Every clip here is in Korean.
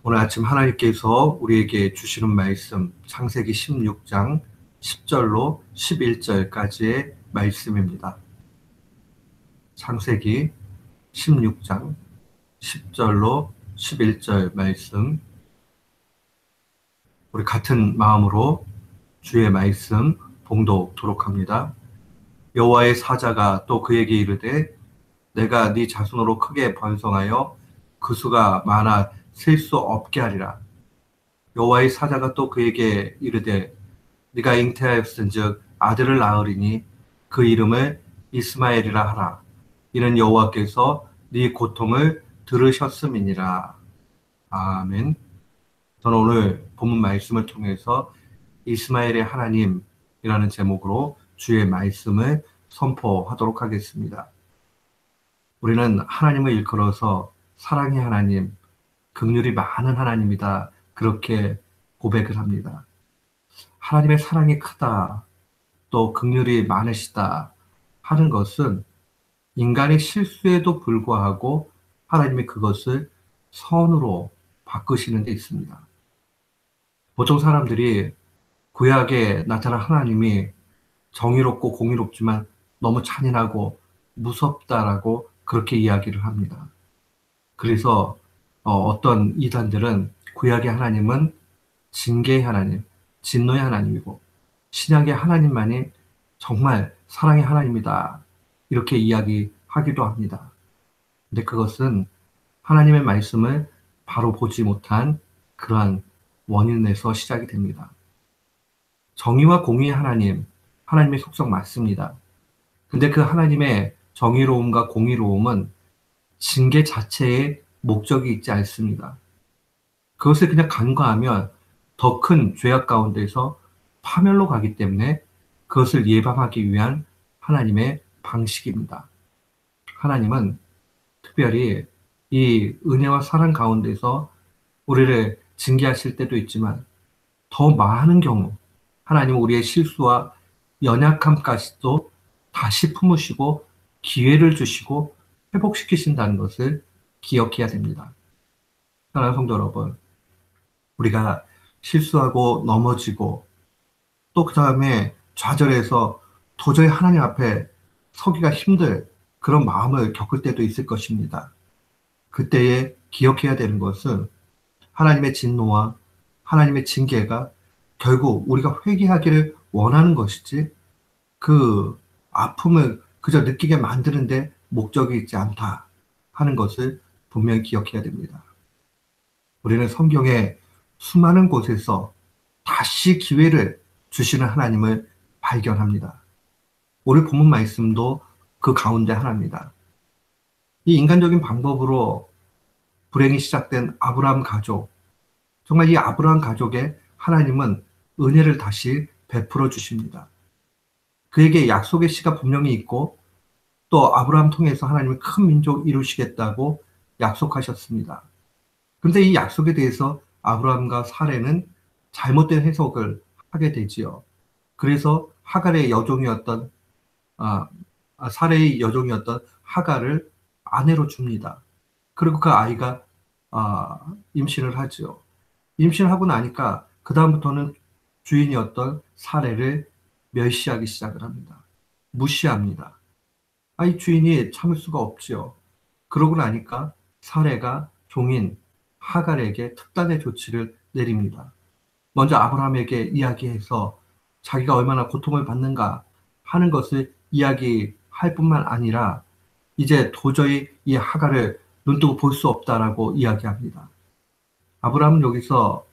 오늘 아침 하나님께서 우리에게 주시는 말씀 창세기 16장 10절로 11절까지의 말씀입니다. 창세기 16장 10절로 11절 말씀, 우리 같은 마음으로 주의 말씀 봉독토록 합니다. 여호와의 사자가 또 그에게 이르되 내가 네 자손으로 크게 번성하여 그 수가 많아 셀 수 없게 하리라. 여호와의 사자가 또 그에게 이르되 네가 잉태하였은즉 아들을 낳으리니 그 이름을 이스마엘이라 하라. 이는 여호와께서 네 고통을 들으셨음이니라. 아멘. 저는 오늘 본문 말씀을 통해서 이스마엘의 하나님이라는 제목으로 주의 말씀을 선포하도록 하겠습니다. 우리는 하나님을 일컬어서 사랑의 하나님, 긍휼이 많은 하나님이다, 그렇게 고백을 합니다. 하나님의 사랑이 크다, 또 긍휼이 많으시다 하는 것은 인간의 실수에도 불구하고 하나님이 그것을 선으로 바꾸시는 데 있습니다. 보통 사람들이 구약에 나타난 하나님이 정의롭고 공의롭지만 너무 잔인하고 무섭다라고 그렇게 이야기를 합니다. 그래서 어떤 이단들은 구약의 하나님은 징계의 하나님, 진노의 하나님이고 신약의 하나님만이 정말 사랑의 하나님이다, 이렇게 이야기하기도 합니다. 근데 그것은 하나님의 말씀을 바로 보지 못한 그러한 원인에서 시작이 됩니다. 정의와 공의의 하나님, 하나님의 속성 맞습니다. 근데 그 하나님의 정의로움과 공의로움은 징계 자체에 목적이 있지 않습니다. 그것을 그냥 간과하면 더 큰 죄악 가운데서 파멸로 가기 때문에 그것을 예방하기 위한 하나님의 방식입니다. 하나님은 특별히 이 은혜와 사랑 가운데서 우리를 징계하실 때도 있지만 더 많은 경우 하나님은 우리의 실수와 연약함까지도 다시 품으시고 기회를 주시고 회복시키신다는 것을 기억해야 됩니다. 사랑하는 성도 여러분, 우리가 실수하고 넘어지고 또 그 다음에 좌절해서 도저히 하나님 앞에 서기가 힘들 그런 마음을 겪을 때도 있을 것입니다. 그때에 기억해야 되는 것은 하나님의 진노와 하나님의 징계가 결국 우리가 회개하기를 원하는 것이지 그 아픔을 그저 느끼게 만드는데 목적이 있지 않다 하는 것을 분명히 기억해야 됩니다. 우리는 성경의 수많은 곳에서 다시 기회를 주시는 하나님을 발견합니다. 오늘 본문 말씀도 그 가운데 하나입니다. 이 인간적인 방법으로 불행이 시작된 아브라함 가족, 정말 이 아브라함 가족에 하나님은 은혜를 다시 베풀어 주십니다. 그에게 약속의 씨가 분명히 있고 또 아브라함 통해서 하나님은 큰 민족 이루시겠다고 약속하셨습니다. 그런데 이 약속에 대해서 아브라함과 사레는 잘못된 해석을 하게 되지요. 그래서 하갈의 여종이었던 사레의 여종이었던 하갈을 아내로 줍니다. 그리고 그 아이가 임신을 하죠. 임신을 하고 나니까 그 다음부터는 주인이었던 사레를 멸시하기 시작을 합니다. 무시합니다. 이 주인이 참을 수가 없지요. 그러고 나니까 사레가 종인 하갈에게 특단의 조치를 내립니다. 먼저 아브라함에게 이야기해서 자기가 얼마나 고통을 받는가 하는 것을 이야기할 뿐만 아니라 이제 도저히 이 하갈을 눈뜨고 볼 수 없다라고 이야기합니다. 아브라함은 여기서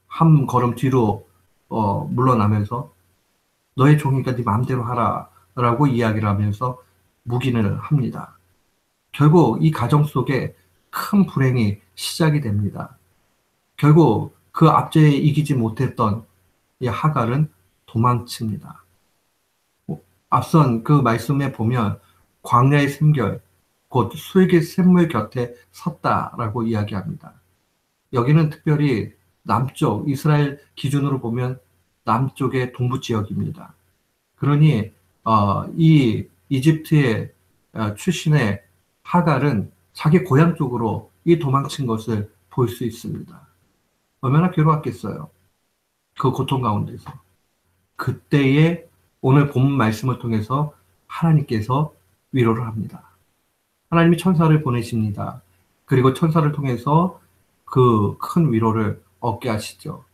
한 걸음 뒤로 물러나면서 너의 종이니까 네 마음대로 하라 라고 이야기를 하면서 묵인을 합니다. 결국 이 가정 속에 큰 불행이 시작이 됩니다. 결국 그 압제에 이기지 못했던 이 하갈은 도망칩니다. 앞선 그 말씀에 보면 광야의 샘결, 곧 수액의 샘물 곁에 섰다라고 이야기합니다. 여기는 특별히 남쪽, 이스라엘 기준으로 보면 남쪽의 동부 지역입니다. 그러니 이 이집트의 출신의 하갈은 자기 고향 쪽으로 이 도망친 것을 볼 수 있습니다. 얼마나 괴로웠겠어요. 그 고통 가운데서. 그때에 오늘 본문 말씀을 통해서 하나님께서 위로를 합니다. 하나님이 천사를 보내십니다. 그리고 천사를 통해서 그 큰 위로를 얻게 하시죠.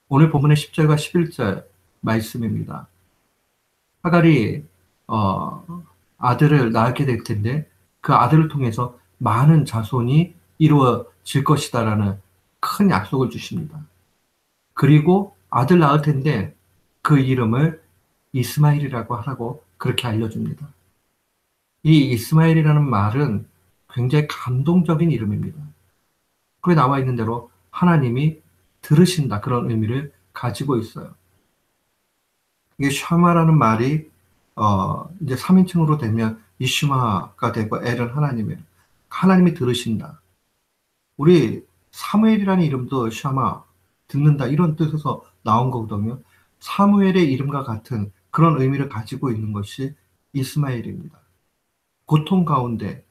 오늘 본문의 10절과 11절 말씀입니다. 하갈이 아들을 낳게 될 텐데 그 아들을 통해서 많은 자손이 이루어질 것이다라는 큰 약속을 주십니다. 그리고 아들 낳을 텐데 그 이름을 이스마엘이라고 하라고 그렇게 알려줍니다. 이 이스마엘이라는 말은 굉장히 감동적인 이름입니다. 그에 나와 있는 대로 하나님이 들으신다 그런 의미를 가지고 있어요. 이게 샤마라는 말이 이제 3인칭으로 되면 이슈마가 되고 엘은 하나님이에요. 하나님이 들으신다. 우리 사무엘이라는 이름도 샤마, 듣는다 이런 뜻에서 나온 거거든요. 사무엘의 이름과 같은 그런 의미를 가지고 있는 것이 이스마엘입니다. 고통 가운데,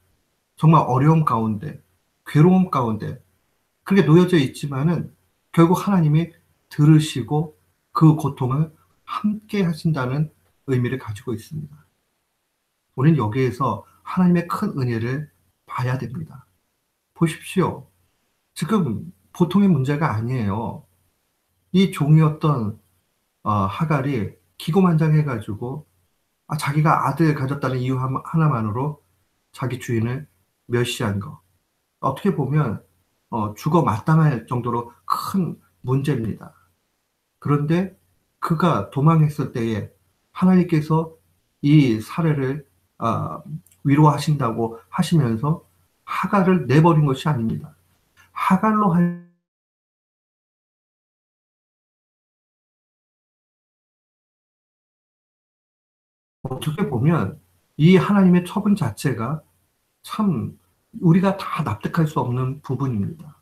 정말 어려움 가운데, 괴로움 가운데 그렇게 놓여져 있지만은 결국 하나님이 들으시고 그 고통을 함께 하신다는 의미를 가지고 있습니다. 우리는 여기에서 하나님의 큰 은혜를 봐야 됩니다. 보십시오. 지금 보통의 문제가 아니에요. 이 종이었던 하갈이 기고만장해가지고 자기가 아들 가졌다는 이유 하나만으로 자기 주인을 멸시한 거. 어떻게 보면 죽어 마땅할 정도로 큰 문제입니다. 그런데 그가 도망했을 때에 하나님께서 이 사례를 위로하신다고 하시면서 하갈을 내버린 것이 아닙니다. 하갈로 어떻게 보면 이 하나님의 처분 자체가 참 우리가 다 납득할 수 없는 부분입니다.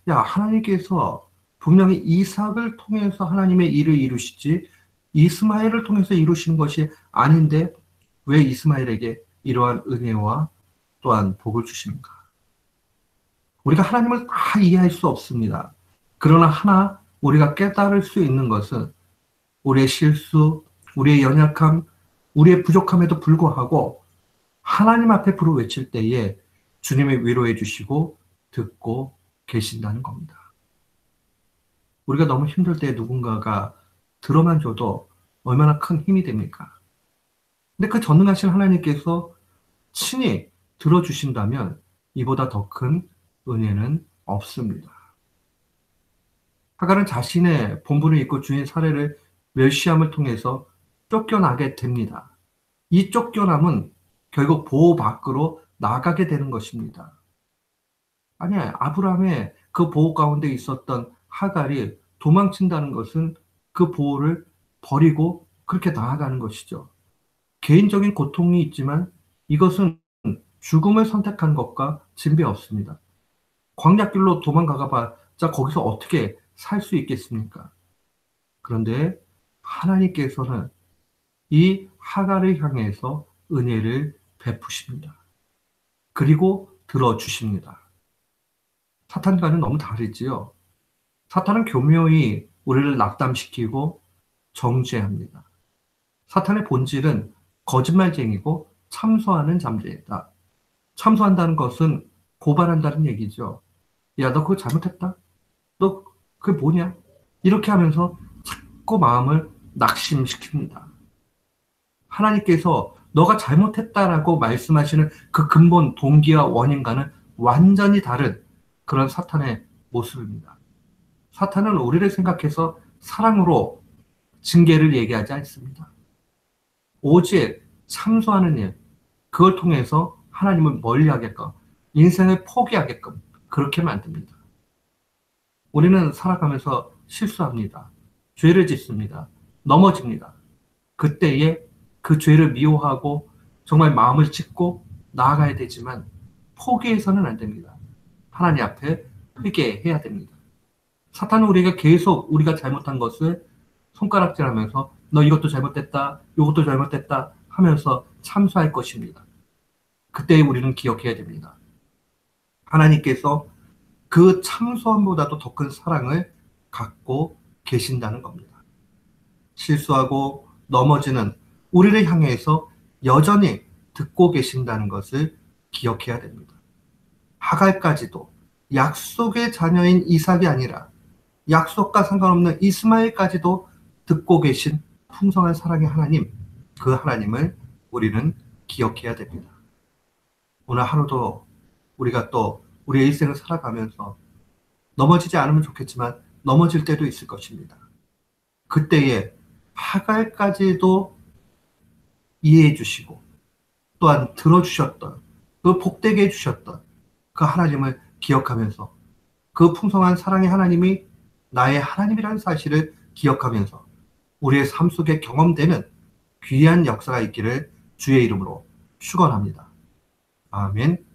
야, 하나님께서 분명히 이삭을 통해서 하나님의 일을 이루시지 이스마엘을 통해서 이루시는 것이 아닌데 왜 이스마엘에게 이러한 은혜와 또한 복을 주시는가? 우리가 하나님을 다 이해할 수 없습니다. 그러나 하나 우리가 깨달을 수 있는 것은 우리의 실수, 우리의 연약함, 우리의 부족함에도 불구하고 하나님 앞에 부르 외칠 때에 주님이 위로해 주시고 듣고 계신다는 겁니다. 우리가 너무 힘들 때 누군가가 들어만 줘도 얼마나 큰 힘이 됩니까? 근데 그 전능하신 하나님께서 친히 들어주신다면 이보다 더 큰 은혜는 없습니다. 하갈은 자신의 본분을 잊고 주인 사례를 멸시함을 통해서 쫓겨나게 됩니다. 이 쫓겨남은 결국 보호 밖으로 나가게 되는 것입니다. 아니, 아브라함의 그 보호 가운데 있었던 하갈이 도망친다는 것은 그 보호를 버리고 그렇게 나아가는 것이죠. 개인적인 고통이 있지만 이것은 죽음을 선택한 것과 진배 없습니다. 광야길로 도망가가 봤자 거기서 어떻게 살 수 있겠습니까? 그런데 하나님께서는 이 하갈을 향해서 은혜를 베푸십니다. 그리고 들어주십니다. 사탄과는 너무 다르지요. 사탄은 교묘히 우리를 낙담시키고 정죄합니다. 사탄의 본질은 거짓말쟁이고 참소하는 잠재다. 참소한다는 것은 고발한다는 얘기죠. 야, 너 그거 잘못했다? 너 그게 뭐냐? 이렇게 하면서 자꾸 마음을 낙심시킵니다. 하나님께서 너가 잘못했다라고 말씀하시는 그 근본 동기와 원인과는 완전히 다른 그런 사탄의 모습입니다. 사탄은 우리를 생각해서 사랑으로 징계를 얘기하지 않습니다. 오직 참소하는 일, 그걸 통해서 하나님을 멀리하게끔, 인생을 포기하게끔 그렇게 만듭니다. 우리는 살아가면서 실수합니다. 죄를 짓습니다. 넘어집니다. 그때에 그 죄를 미워하고 정말 마음을 찢고 나아가야 되지만 포기해서는 안 됩니다. 하나님 앞에 회개해야 됩니다. 사탄은 우리가 계속 우리가 잘못한 것을 손가락질하면서 너 이것도 잘못됐다, 이것도 잘못됐다 하면서 참소할 것입니다. 그때 우리는 기억해야 됩니다. 하나님께서 그 참소함보다도 더 큰 사랑을 갖고 계신다는 겁니다. 실수하고 넘어지는 우리를 향해서 여전히 듣고 계신다는 것을 기억해야 됩니다. 하갈까지도 약속의 자녀인 이삭이 아니라 약속과 상관없는 이스마엘까지도 듣고 계신 풍성한 사랑의 하나님, 그 하나님을 우리는 기억해야 됩니다. 오늘 하루도 우리가 또 우리의 일생을 살아가면서 넘어지지 않으면 좋겠지만 넘어질 때도 있을 것입니다. 그때에 하갈까지도 이해해 주시고 또한 들어주셨던, 그 복되게 해주셨던 그 하나님을 기억하면서 그 풍성한 사랑의 하나님이 나의 하나님이라는 사실을 기억하면서 우리의 삶 속에 경험되는 귀한 역사가 있기를 주의 이름으로 축원합니다. 아멘.